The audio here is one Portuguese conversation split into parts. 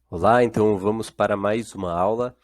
Olá, então vamos para mais uma aula.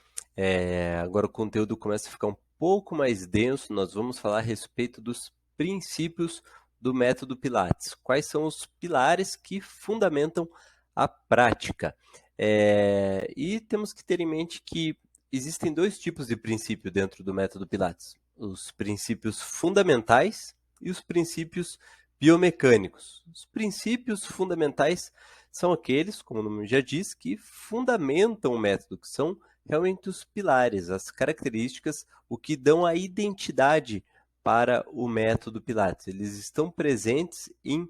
Agora o conteúdo começa a ficar um pouco mais denso. Nós vamos falar a respeito dos princípios do método Pilates. Quais são os pilares que fundamentam a prática? E temos que ter em mente que existem dois tipos de princípio dentro do método Pilates: os princípios fundamentais e os princípios biomecânicos. Os princípios fundamentais são aqueles, como o nome já diz, que fundamentam o método, que são realmente os pilares, as características, o que dão a identidade para o método Pilates. Eles estão presentes em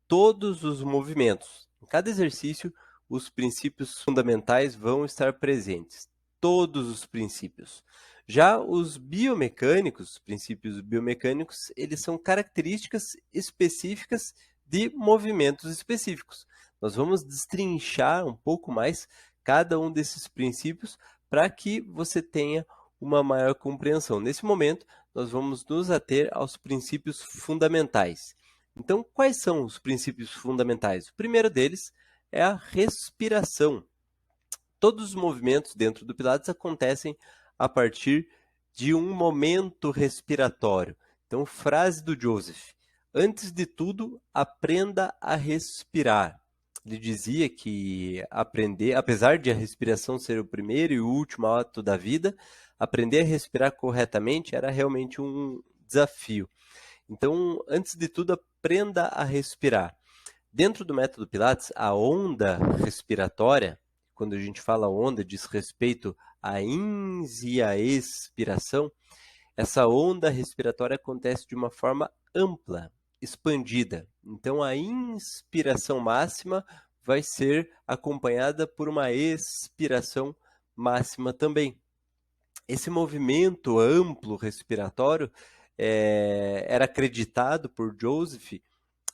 todos os movimentos. Em cada exercício, os princípios fundamentais vão estar presentes. Todos os princípios. Já os biomecânicos, os princípios biomecânicos, eles são características específicas de movimentos específicos. Nós vamos destrinchar um pouco mais cada um desses princípios para que você tenha uma maior compreensão. Nesse momento, nós vamos nos ater aos princípios fundamentais. Então, quais são os princípios fundamentais? O primeiro deles é a respiração. Todos os movimentos dentro do Pilates acontecem a partir de um momento respiratório. Então, frase do Joseph: antes de tudo, aprenda a respirar. Ele dizia que aprender, apesar de a respiração ser o primeiro e o último ato da vida, aprender a respirar corretamente era realmente um desafio. Então, antes de tudo, aprenda a respirar. Dentro do método Pilates, a onda respiratória, quando a gente fala onda, diz respeito à ins e à expiração, essa onda respiratória acontece de uma forma ampla, expandida. Então, a inspiração máxima vai ser acompanhada por uma expiração máxima também. Esse movimento amplo respiratório era acreditado por Joseph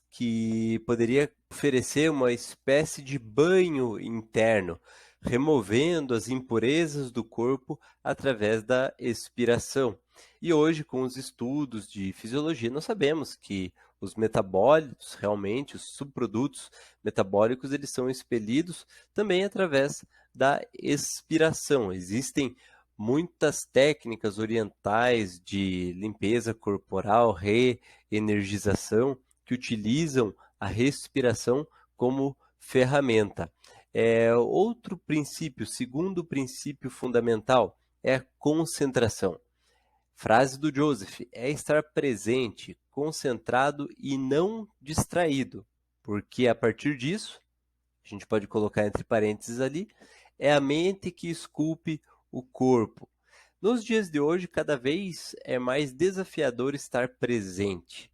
que poderia oferecer uma espécie de banho interno, removendo as impurezas do corpo através da expiração. E hoje, com os estudos de fisiologia, nós sabemos que os metabólitos, realmente, os subprodutos metabólicos, eles são expelidos também através da expiração. Existem muitas técnicas orientais de limpeza corporal, reenergização, que utilizam a respiração como ferramenta. Outro princípio, segundo princípio fundamental, é a concentração. Frase do Joseph: é estar presente, concentrado e não distraído, porque a partir disso, a gente pode colocar entre parênteses ali, é a mente que esculpe o corpo. Nos dias de hoje, cada vez é mais desafiador estar presente.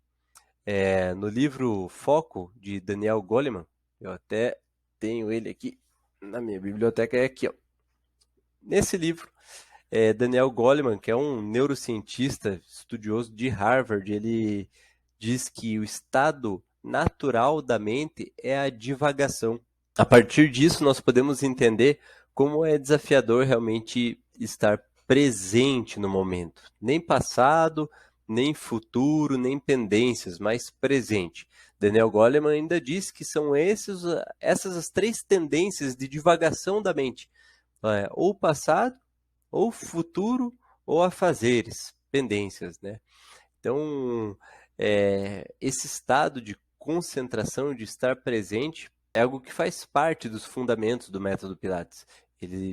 No livro Foco, de Daniel Goleman, eu até tenho ele aqui na minha biblioteca, é aqui, ó. Nesse livro, Daniel Goleman, que é um neurocientista estudioso de Harvard, ele diz que o estado natural da mente é a divagação. A partir disso, nós podemos entender como é desafiador realmente estar presente no momento. Nem passado, nem futuro, nem pendências, mas presente. Daniel Goleman ainda diz que são essas as três tendências de divagação da mente. Ou passado, ou futuro, ou afazeres, pendências, né? Então, esse estado de concentração, de estar presente, é algo que faz parte dos fundamentos do método Pilates.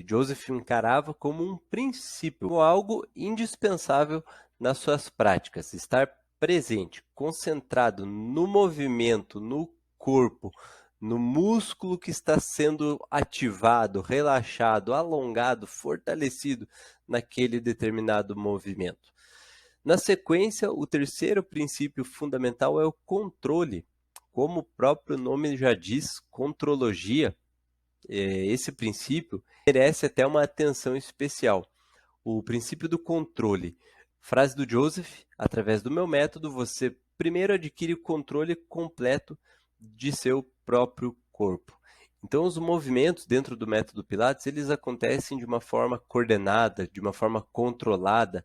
Joseph encarava como um princípio, como algo indispensável nas suas práticas. Estar presente, concentrado no movimento, no corpo, no músculo que está sendo ativado, relaxado, alongado, fortalecido naquele determinado movimento. Na sequência, o terceiro princípio fundamental é o controle. Como o próprio nome já diz, contrologia, esse princípio merece até uma atenção especial. O princípio do controle. Frase do Joseph: através do meu método, você primeiro adquire o controle completo de seu próprio corpo. Então, os movimentos dentro do método Pilates, eles acontecem de uma forma coordenada, de uma forma controlada.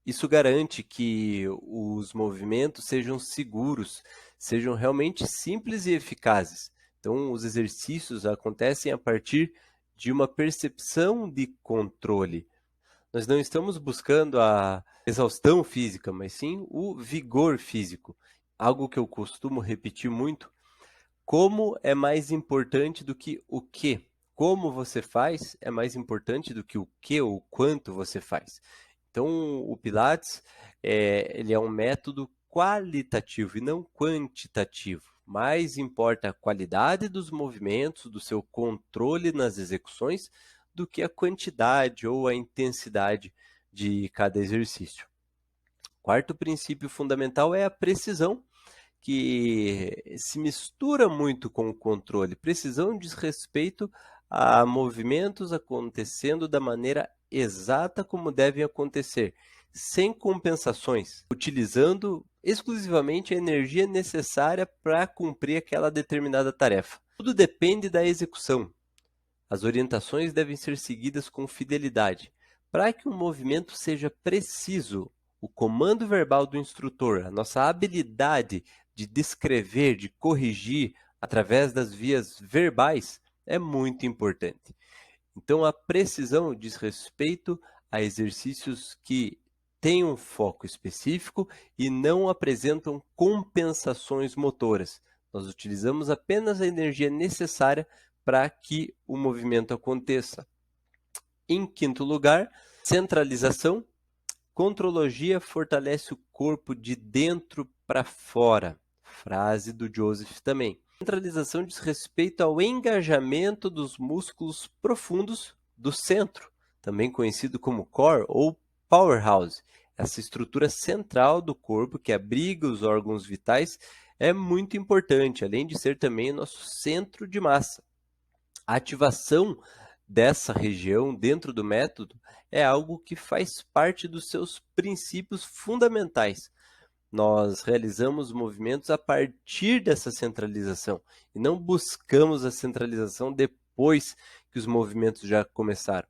Isso garante que os movimentos sejam seguros, sejam realmente simples e eficazes. Então, os exercícios acontecem a partir de uma percepção de controle. Nós não estamos buscando a exaustão física, mas sim o vigor físico. Algo que eu costumo repetir muito: como é mais importante do que o que. Como você faz é mais importante do que o que ou quanto você faz. Então, o Pilates, ele é um método qualitativo e não quantitativo. Mais importa a qualidade dos movimentos, do seu controle nas execuções, do que a quantidade ou a intensidade de cada exercício. Quarto princípio fundamental é a precisão, que se mistura muito com o controle. Precisão diz respeito a movimentos acontecendo da maneira exata como devem acontecer, sem compensações, utilizando exclusivamente a energia necessária para cumprir aquela determinada tarefa. Tudo depende da execução. As orientações devem ser seguidas com fidelidade. Para que um movimento seja preciso, o comando verbal do instrutor, a nossa habilidade de descrever, de corrigir através das vias verbais é muito importante. Então, a precisão diz respeito a exercícios que têm um foco específico e não apresentam compensações motoras. Nós utilizamos apenas a energia necessária para que o movimento aconteça. Em quinto lugar, centralização. Contrologia fortalece o corpo de dentro para fora. Frase do Joseph também. Centralização diz respeito ao engajamento dos músculos profundos do centro, também conhecido como core ou powerhouse. Essa estrutura central do corpo que abriga os órgãos vitais é muito importante, além de ser também o nosso centro de massa. A ativação dessa região dentro do método é algo que faz parte dos seus princípios fundamentais. Nós realizamos movimentos a partir dessa centralização e não buscamos a centralização depois que os movimentos já começaram.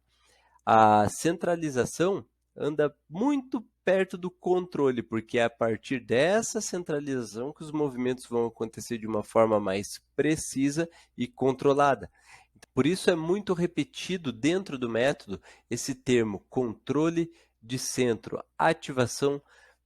A centralização anda muito perto do controle, porque é a partir dessa centralização que os movimentos vão acontecer de uma forma mais precisa e controlada. Por isso é muito repetido dentro do método esse termo controle de centro, ativação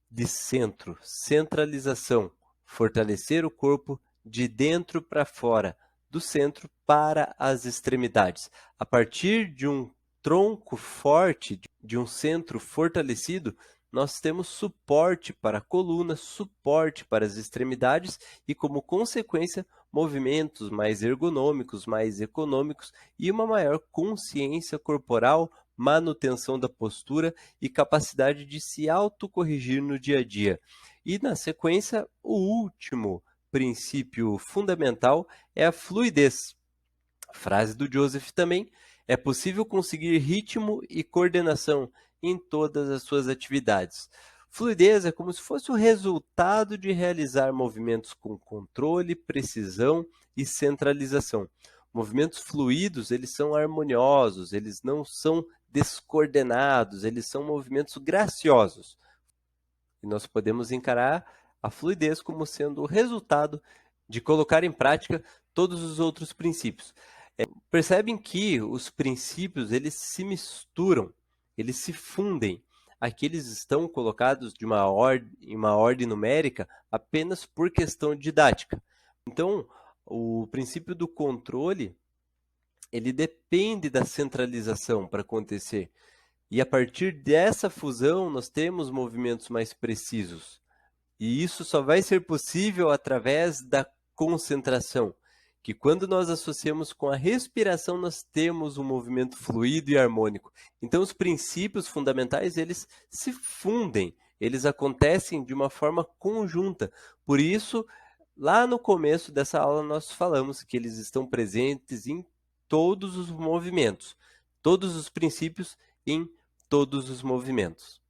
de centro, centralização, fortalecer o corpo de dentro para fora, do centro para as extremidades. A partir de um tronco forte, de um centro fortalecido, nós temos suporte para a coluna, suporte para as extremidades e, como consequência, movimentos mais ergonômicos, mais econômicos e uma maior consciência corporal, manutenção da postura e capacidade de se autocorrigir no dia a dia. E, na sequência, o último princípio fundamental é a fluidez. Frase do Joseph também: é possível conseguir ritmo e coordenação em todas as suas atividades. Fluidez é como se fosse o resultado de realizar movimentos com controle, precisão e centralização. Movimentos fluidos, eles são harmoniosos, eles não são descoordenados, eles são movimentos graciosos. E nós podemos encarar a fluidez como sendo o resultado de colocar em prática todos os outros princípios. Percebem que os princípios eles se misturam, eles se fundem. Aqui eles estão colocados em uma ordem numérica apenas por questão didática. Então, o princípio do controle, ele depende da centralização para acontecer. E a partir dessa fusão, nós temos movimentos mais precisos. E isso só vai ser possível através da concentração, que quando nós associamos com a respiração, nós temos um movimento fluido e harmônico. Então, os princípios fundamentais, eles se fundem, eles acontecem de uma forma conjunta. Por isso, lá no começo dessa aula, nós falamos que eles estão presentes em todos os movimentos, todos os princípios em todos os movimentos.